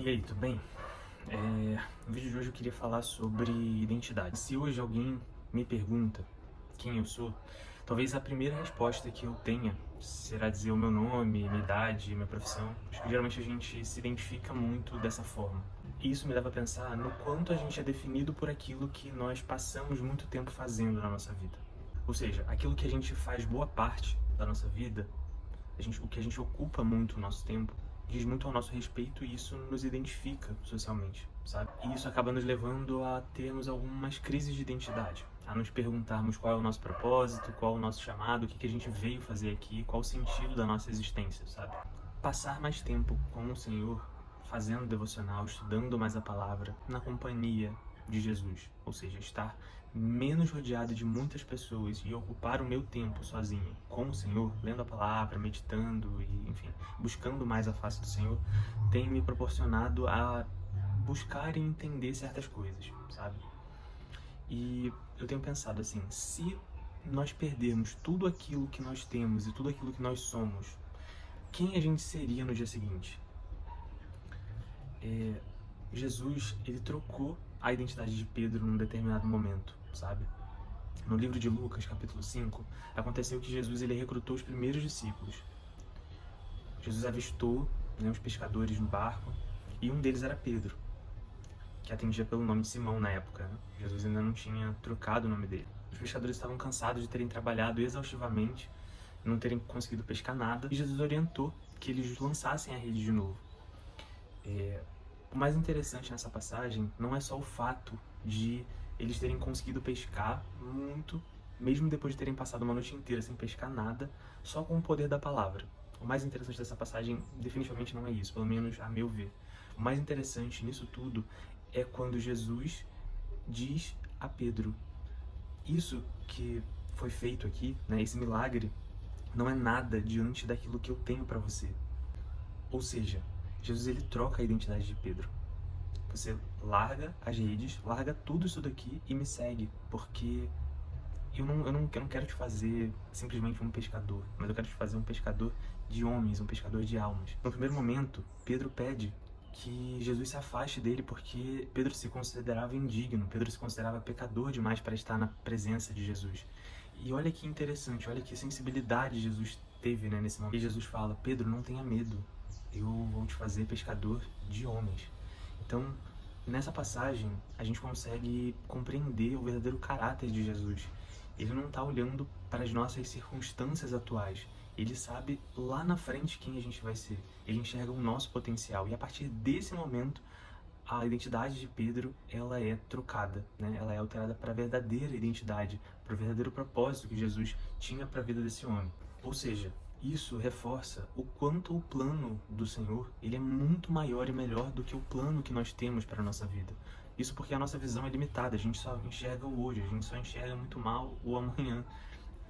E aí, tudo bem? No vídeo de hoje eu queria falar sobre identidade. Se hoje alguém me pergunta quem eu sou, talvez a primeira resposta que eu tenha será dizer o meu nome, minha idade, minha profissão. Acho que geralmente a gente se identifica muito dessa forma. E isso me leva a pensar no quanto a gente é definido por aquilo que nós passamos muito tempo fazendo na nossa vida. Ou seja, aquilo que a gente faz boa parte da nossa vida, o que a gente ocupa muito o nosso tempo, diz muito ao nosso respeito e isso nos identifica socialmente, sabe? E isso acaba nos levando a termos algumas crises de identidade, a nos perguntarmos qual é o nosso propósito, qual é o nosso chamado, o que a gente veio fazer aqui, qual o sentido da nossa existência, sabe? Passar mais tempo com o Senhor, fazendo devocional, estudando mais a palavra, na companhia de Jesus, ou seja, estar menos rodeado de muitas pessoas e ocupar o meu tempo sozinho com o Senhor, lendo a palavra, meditando e, enfim, buscando mais a face do Senhor, tem me proporcionado a buscar e entender certas coisas, sabe? E eu tenho pensado assim, se nós perdermos tudo aquilo que nós temos e tudo aquilo que nós somos, quem a gente seria no dia seguinte? Jesus, ele trocou a identidade de Pedro num determinado momento, sabe? No livro de Lucas, capítulo 5, aconteceu que Jesus ele recrutou os primeiros discípulos. Jesus avistou, os pescadores no barco e um deles era Pedro, que atendia pelo nome de Simão na época. Jesus ainda não tinha trocado o nome dele. Os pescadores estavam cansados de terem trabalhado exaustivamente, não terem conseguido pescar nada, e Jesus orientou que eles lançassem a rede de novo. O mais interessante nessa passagem não é só o fato de eles terem conseguido pescar muito, mesmo depois de terem passado uma noite inteira sem pescar nada, só com o poder da palavra. O mais interessante dessa passagem definitivamente não é isso, pelo menos a meu ver. O mais interessante nisso tudo é quando Jesus diz a Pedro: isso que foi feito aqui, esse milagre, não é nada diante daquilo que eu tenho para você. Ou seja, Jesus ele troca a identidade de Pedro. Você larga as redes, larga tudo isso daqui e me segue, porque eu não quero te fazer simplesmente um pescador, mas eu quero te fazer um pescador de homens, um pescador de almas. No primeiro momento, Pedro pede que Jesus se afaste dele porque Pedro se considerava indigno, Pedro se considerava pecador demais para estar na presença de Jesus. E olha que interessante, olha que sensibilidade Jesus teve, nesse momento. E Jesus fala: Pedro, não tenha medo, eu vou te fazer pescador de homens. Então, nessa passagem, a gente consegue compreender o verdadeiro caráter de Jesus. Ele não está olhando para as nossas circunstâncias atuais. Ele sabe lá na frente quem a gente vai ser. Ele enxerga o nosso potencial. E a partir desse momento, a identidade de Pedro, ela é trocada, Ela é alterada para a verdadeira identidade, para o verdadeiro propósito que Jesus tinha para a vida desse homem. Ou seja, isso reforça o quanto o plano do Senhor, ele é muito maior e melhor do que o plano que nós temos para a nossa vida. Isso porque a nossa visão é limitada, a gente só enxerga o hoje, a gente só enxerga muito mal o amanhã.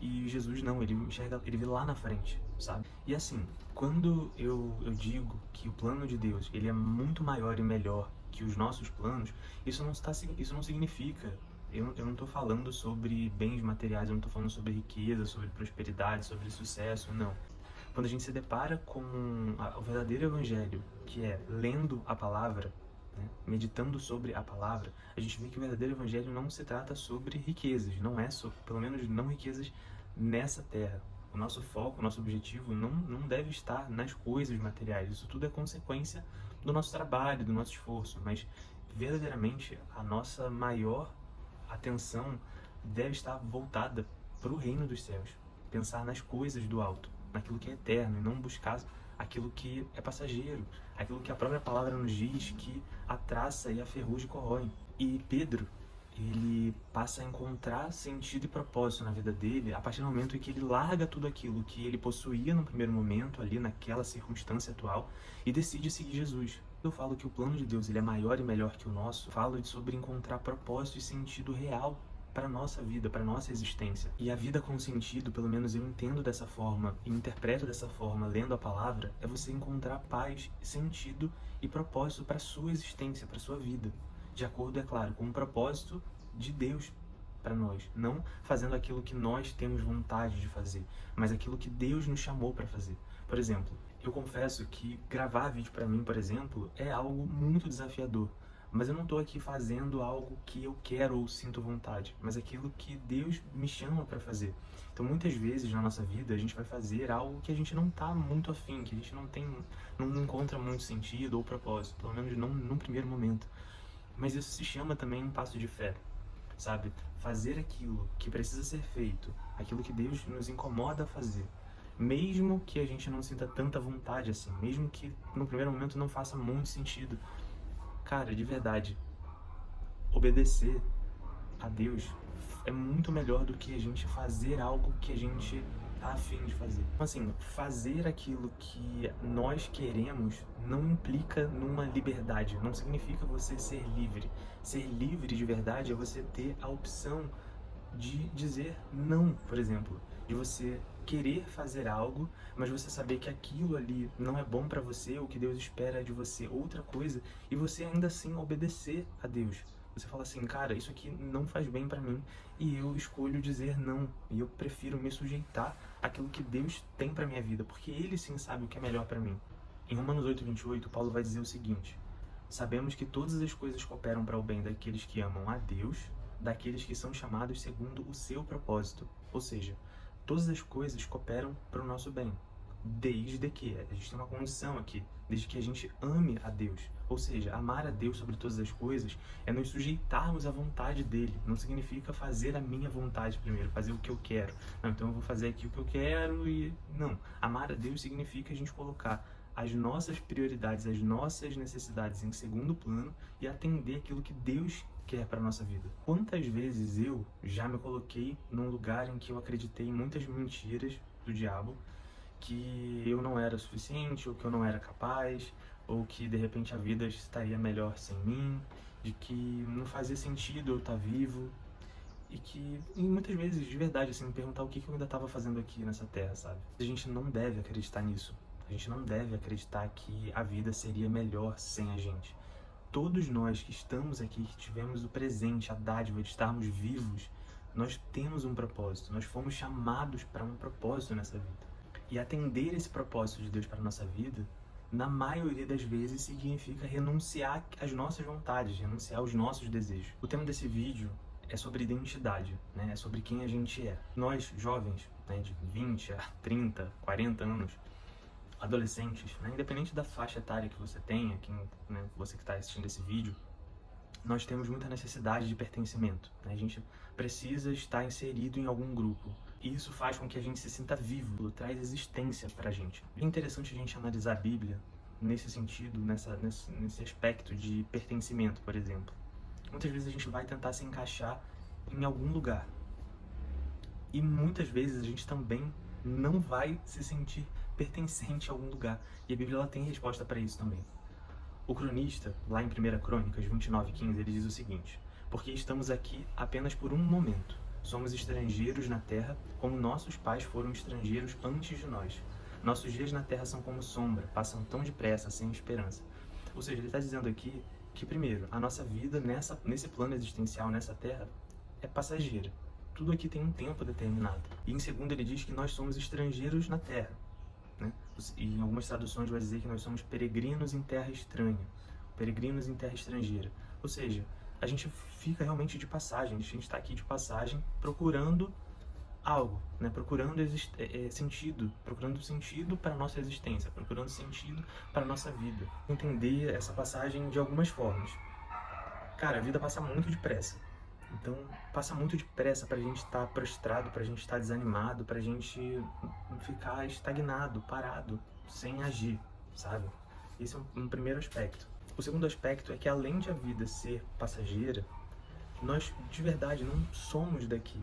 E Jesus não, ele enxerga, ele vê lá na frente, sabe? E assim, quando eu digo que o plano de Deus, ele é muito maior e melhor que os nossos planos, isso não significa, eu não estou falando sobre bens materiais, eu não estou falando sobre riqueza, sobre prosperidade, sobre sucesso, não. Quando a gente se depara com o verdadeiro evangelho, que é lendo a palavra, meditando sobre a palavra, a gente vê que o verdadeiro evangelho não se trata sobre riquezas, não é sobre, pelo menos não riquezas nessa terra. O nosso foco, o nosso objetivo não deve estar nas coisas materiais. Isso tudo é consequência do nosso trabalho, do nosso esforço, mas verdadeiramente a nossa maior atenção deve estar voltada para o reino dos céus. Pensar nas coisas do alto, naquilo que é eterno, e não buscar aquilo que é passageiro, aquilo que a própria palavra nos diz que a traça e a ferrugem corroem. E Pedro, ele passa a encontrar sentido e propósito na vida dele a partir do momento em que ele larga tudo aquilo que ele possuía no primeiro momento, ali naquela circunstância atual, e decide seguir Jesus. Eu falo que o plano de Deus ele é maior e melhor que o nosso, falo sobre encontrar propósito e sentido real para a nossa vida, para a nossa existência. E a vida com sentido, pelo menos eu entendo dessa forma e interpreto dessa forma, lendo a palavra, é você encontrar paz, sentido e propósito para a sua existência, para a sua vida. De acordo, é claro, com o propósito de Deus para nós. Não fazendo aquilo que nós temos vontade de fazer, mas aquilo que Deus nos chamou para fazer. Por exemplo, Eu confesso que gravar vídeo pra mim, por exemplo, é algo muito desafiador. Mas eu não tô aqui fazendo algo que eu quero ou sinto vontade, mas aquilo que Deus me chama pra fazer. Então muitas vezes na nossa vida a gente vai fazer algo que a gente não tá muito afim, que a gente não encontra muito sentido ou propósito, pelo menos não num primeiro momento. Mas isso se chama também um passo de fé, sabe? Fazer aquilo que precisa ser feito, aquilo que Deus nos incomoda a fazer. Mesmo que a gente não sinta tanta vontade assim, mesmo que no primeiro momento não faça muito sentido. Cara, de verdade, obedecer a Deus é muito melhor do que a gente fazer algo que a gente tá afim de fazer. Então, assim, fazer aquilo que nós queremos não implica numa liberdade, não significa você ser livre. Ser livre de verdade é você ter a opção de dizer não, por exemplo, de você querer fazer algo, mas você saber que aquilo ali não é bom pra você, ou que Deus espera de você outra coisa, e você ainda assim obedecer a Deus. Você fala assim, cara, isso aqui não faz bem pra mim, e eu escolho dizer não, e eu prefiro me sujeitar àquilo que Deus tem pra minha vida, porque Ele sim sabe o que é melhor pra mim. Em Romanos 8:28, Paulo vai dizer o seguinte: sabemos que todas as coisas cooperam para o bem daqueles que amam a Deus, daqueles que são chamados segundo o seu propósito. Ou seja, todas as coisas cooperam para o nosso bem, desde que, a gente tem uma condição aqui, desde que a gente ame a Deus. Ou seja, amar a Deus sobre todas as coisas é nos sujeitarmos à vontade dele. Não significa fazer a minha vontade primeiro, fazer o que eu quero. Não, então eu vou fazer aqui o que eu quero e... Não, amar a Deus significa a gente colocar as nossas prioridades, as nossas necessidades em segundo plano e atender aquilo que Deus quer para nossa vida. Quantas vezes eu já me coloquei num lugar em que eu acreditei em muitas mentiras do diabo, que eu não era suficiente, ou que eu não era capaz, ou que de repente a vida estaria melhor sem mim, de que não fazia sentido eu estar vivo, e muitas vezes, de verdade, assim, me perguntar o que eu ainda estava fazendo aqui nessa terra, sabe? A gente não deve acreditar nisso. A gente não deve acreditar que a vida seria melhor sem a gente. Todos nós que estamos aqui, que tivemos o presente, a dádiva de estarmos vivos, nós temos um propósito, nós fomos chamados para um propósito nessa vida. E atender esse propósito de Deus para a nossa vida, na maioria das vezes, significa renunciar às nossas vontades, renunciar aos nossos desejos. O tema desse vídeo é sobre identidade, né? É sobre quem a gente é. Nós, jovens, né, de 20 a 30, 40 anos, adolescentes, né, independente da faixa etária que você tenha, né, você que está assistindo esse vídeo, nós temos muita necessidade de pertencimento, né? A gente precisa estar inserido em algum grupo. E isso faz com que a gente se sinta vivo, traz existência pra gente. É interessante a gente analisar a Bíblia nesse sentido, nesse aspecto de pertencimento, por exemplo. Muitas vezes a gente vai tentar se encaixar em algum lugar. E muitas vezes a gente também não vai se sentir pertencente a algum lugar. E a Bíblia ela tem resposta para isso também. O cronista, lá em 1 Crônicas 29:15, ele diz o seguinte: porque estamos aqui apenas por um momento. Somos estrangeiros na terra, como nossos pais foram estrangeiros antes de nós. Nossos dias na terra são como sombra, passam tão depressa, sem esperança. Ou seja, ele está dizendo aqui que, primeiro, a nossa vida nesse plano existencial, nessa terra, é passageira. Tudo aqui tem um tempo determinado. E em segundo, ele diz que nós somos estrangeiros na terra, né? E em algumas traduções vai dizer que nós somos peregrinos em terra estranha, peregrinos em terra estrangeira. Ou seja, a gente fica realmente de passagem, a gente está aqui de passagem procurando algo, né? Procurando sentido, procurando sentido para a nossa existência, procurando sentido para a nossa vida. Entender essa passagem de algumas formas. Cara, a vida passa muito depressa. Então, passa muito depressa pra gente estar prostrado, pra gente estar desanimado, pra gente ficar estagnado, parado, sem agir, sabe? Esse é um primeiro aspecto. O segundo aspecto é que, além de a vida ser passageira, nós, de verdade, não somos daqui.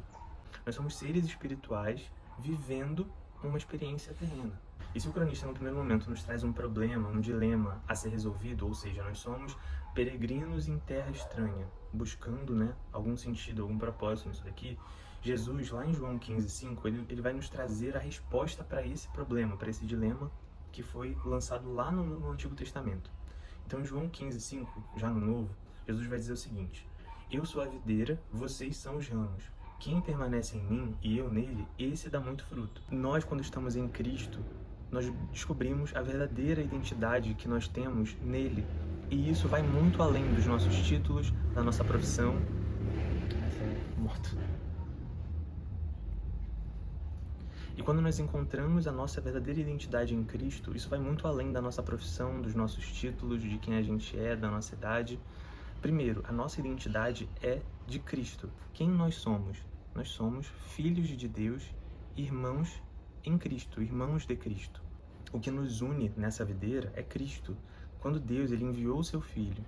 Nós somos seres espirituais vivendo uma experiência terrena. E se o cronista, no primeiro momento, nos traz um problema, um dilema a ser resolvido, ou seja, nós somos peregrinos em terra estranha, buscando, né, algum sentido, algum propósito nisso daqui, Jesus, lá em João 15:5, ele vai nos trazer a resposta para esse problema, para esse dilema que foi lançado lá no Antigo Testamento. Então, em João 15:5, já no Novo, Jesus vai dizer o seguinte: eu sou a videira, vocês são os ramos. Quem permanece em mim e eu nele, esse dá muito fruto. Nós, quando estamos em Cristo, nós descobrimos a verdadeira identidade que nós temos nele. E isso vai muito além dos nossos títulos, da nossa profissão. Morto. E quando nós encontramos a nossa verdadeira identidade em Cristo, isso vai muito além da nossa profissão, dos nossos títulos, de quem a gente é, da nossa idade. Primeiro, a nossa identidade é de Cristo. Quem nós somos? Nós somos filhos de Deus, irmãos em Cristo, irmãos de Cristo. O que nos une nessa videira é Cristo. Quando Deus ele enviou o seu Filho,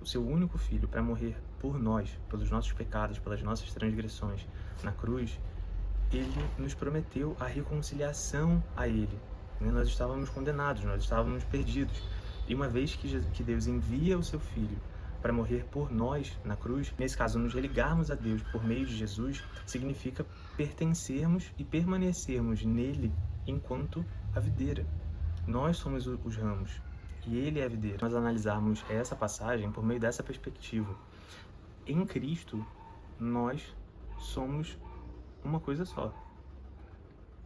o seu único Filho, para morrer por nós, pelos nossos pecados, pelas nossas transgressões na cruz, ele nos prometeu a reconciliação a ele. Nós estávamos condenados, nós estávamos perdidos. E uma vez que Deus envia o seu Filho para morrer por nós na cruz, nesse caso, nos religarmos a Deus por meio de Jesus, significa pertencermos e permanecermos nele enquanto a videira. Nós somos os ramos e ele é a videira. Nós analisarmos essa passagem por meio dessa perspectiva. Em Cristo, nós somos uma coisa só.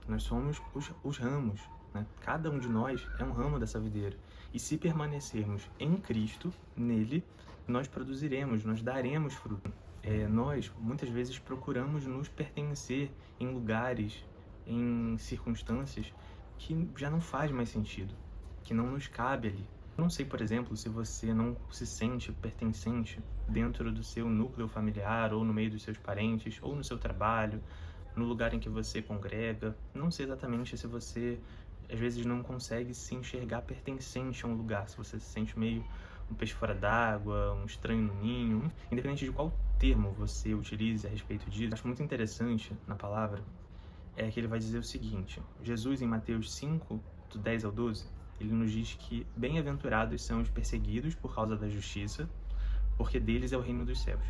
Nós somos os ramos, né? Cada um de nós é um ramo dessa videira. E se permanecermos em Cristo, nele, nós produziremos, nós daremos fruto. Nós, muitas vezes, procuramos nos pertencer em lugares, em circunstâncias que já não faz mais sentido, que não nos cabe ali. Eu não sei, por exemplo, se você não se sente pertencente dentro do seu núcleo familiar, ou no meio dos seus parentes, ou no seu trabalho, no lugar em que você congrega. Não sei exatamente se você, às vezes, não consegue se enxergar pertencente a um lugar, se você se sente meio um peixe fora d'água, um estranho no ninho, independente de qual termo você utilize a respeito disso. Acho muito interessante na palavra é que ele vai dizer o seguinte: Jesus, em Mateus 5, do 10 ao 12, ele nos diz que bem-aventurados são os perseguidos por causa da justiça, porque deles é o reino dos céus.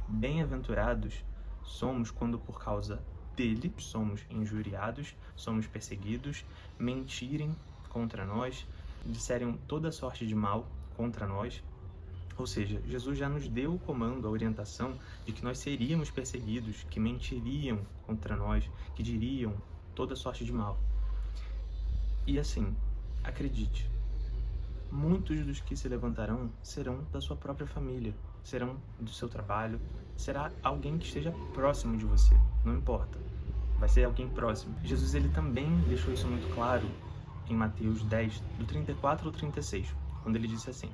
Bem-aventurados somos quando por causa dele somos injuriados, somos perseguidos, mentirem contra nós, disserem toda sorte de mal contra nós. Ou seja, Jesus já nos deu o comando, a orientação de que nós seríamos perseguidos, que mentiriam contra nós, que diriam toda sorte de mal. E assim, acredite, muitos dos que se levantarão serão da sua própria família, serão do seu trabalho, será alguém que esteja próximo de você, não importa, vai ser alguém próximo. Jesus ele também deixou isso muito claro em Mateus 10, do 34 ao 36, quando ele disse assim: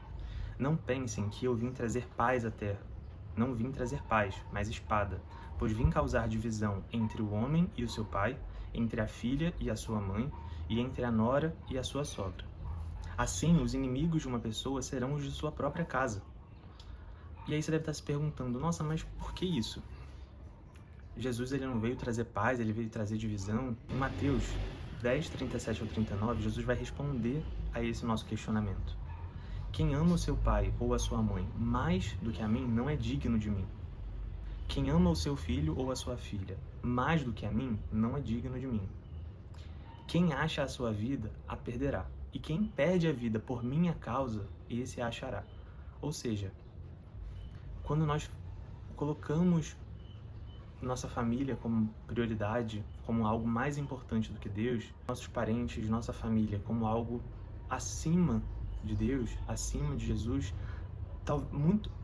não pensem que eu vim trazer paz à terra. Não vim trazer paz, mas espada, pois vim causar divisão entre o homem e o seu pai, entre a filha e a sua mãe, e entre a nora e a sua sogra. Assim, os inimigos de uma pessoa serão os de sua própria casa. E aí você deve estar se perguntando: nossa, mas por que isso? Jesus ele não veio trazer paz, ele veio trazer divisão. Em Mateus 10, 37 ao 39, Jesus vai responder a esse nosso questionamento. Quem ama o seu pai ou a sua mãe mais do que a mim não é digno de mim. Quem ama o seu filho ou a sua filha mais do que a mim não é digno de mim. Quem acha a sua vida, a perderá. E quem perde a vida por minha causa, esse a achará. Ou seja, quando nós colocamos nossa família como prioridade, como algo mais importante do que Deus, nossos parentes, nossa família como algo acima de Deus, acima de Jesus,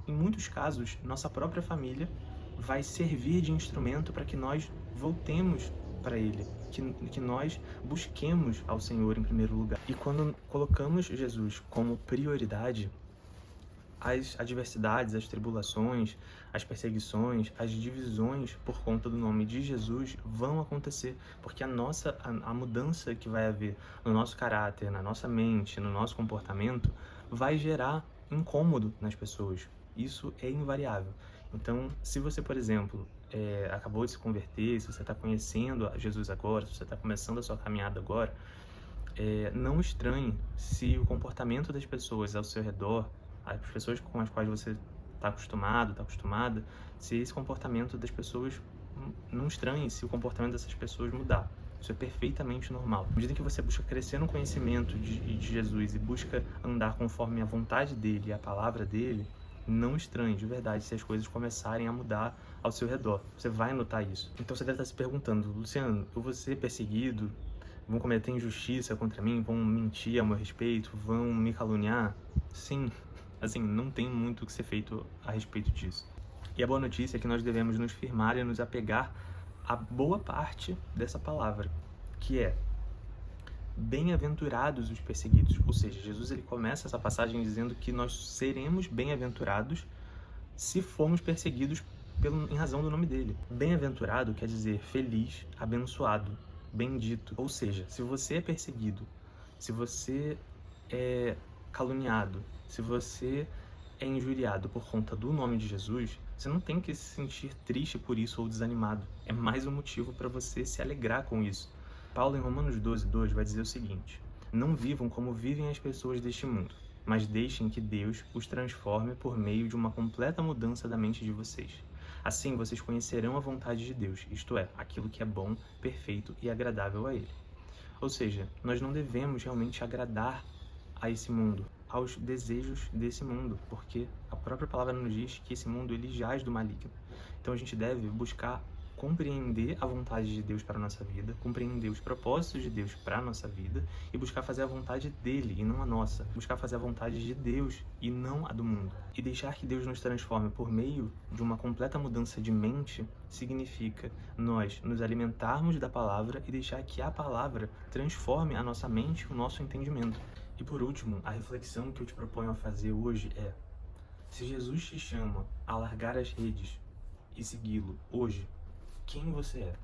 em muitos casos, nossa própria família vai servir de instrumento para que nós voltemos para Ele, que nós busquemos ao Senhor em primeiro lugar. E quando colocamos Jesus como prioridade, as adversidades, as tribulações, as perseguições, as divisões por conta do nome de Jesus vão acontecer, porque a mudança que vai haver no nosso caráter, na nossa mente, no nosso comportamento, vai gerar incômodo nas pessoas. Isso é invariável. Então, se você, por exemplo, acabou de se converter, se você está conhecendo a Jesus agora, se você está começando a sua caminhada agora, não estranhe se o comportamento das pessoas ao seu redor, as pessoas com as quais você está acostumado, está acostumada, se esse comportamento das pessoas, não estranhe se o comportamento dessas pessoas mudar. Isso é perfeitamente normal. À medida que você busca crescer no conhecimento de Jesus e busca andar conforme a vontade dele e a palavra dele, não estranhe, de verdade, se as coisas começarem a mudar ao seu redor. Você vai notar isso. Então você deve estar se perguntando: Luciano, eu vou ser perseguido? Vão cometer injustiça contra mim, vão mentir a meu respeito, vão me caluniar? Sim, assim, não tem muito o que ser feito a respeito disso. E a boa notícia é que nós devemos nos firmar e nos apegar à boa parte dessa palavra, que é: bem-aventurados os perseguidos. Ou seja, Jesus ele começa essa passagem dizendo que nós seremos bem-aventurados se formos perseguidos em razão do nome dele. Bem-aventurado quer dizer feliz, abençoado, bendito. Ou seja, se você é perseguido, se você é caluniado, se você é injuriado por conta do nome de Jesus, você não tem que se sentir triste por isso ou desanimado. É mais um motivo para você se alegrar com isso. Paulo, em Romanos 12:2, vai dizer o seguinte: não vivam como vivem as pessoas deste mundo, mas deixem que Deus os transforme por meio de uma completa mudança da mente de vocês. Assim vocês conhecerão a vontade de Deus, isto é, aquilo que é bom, perfeito e agradável a Ele. Ou seja, nós não devemos realmente agradar a esse mundo, aos desejos desse mundo, porque a própria palavra nos diz que esse mundo ele jaz do maligno. Então a gente deve buscar compreender a vontade de Deus para a nossa vida, compreender os propósitos de Deus para a nossa vida e buscar fazer a vontade dele e não a nossa. Buscar fazer a vontade de Deus e não a do mundo. E deixar que Deus nos transforme por meio de uma completa mudança de mente significa nós nos alimentarmos da palavra e deixar que a palavra transforme a nossa mente e o nosso entendimento. E por último, a reflexão que eu te proponho a fazer hoje é: se Jesus te chama a largar as redes e segui-lo hoje, quem você é?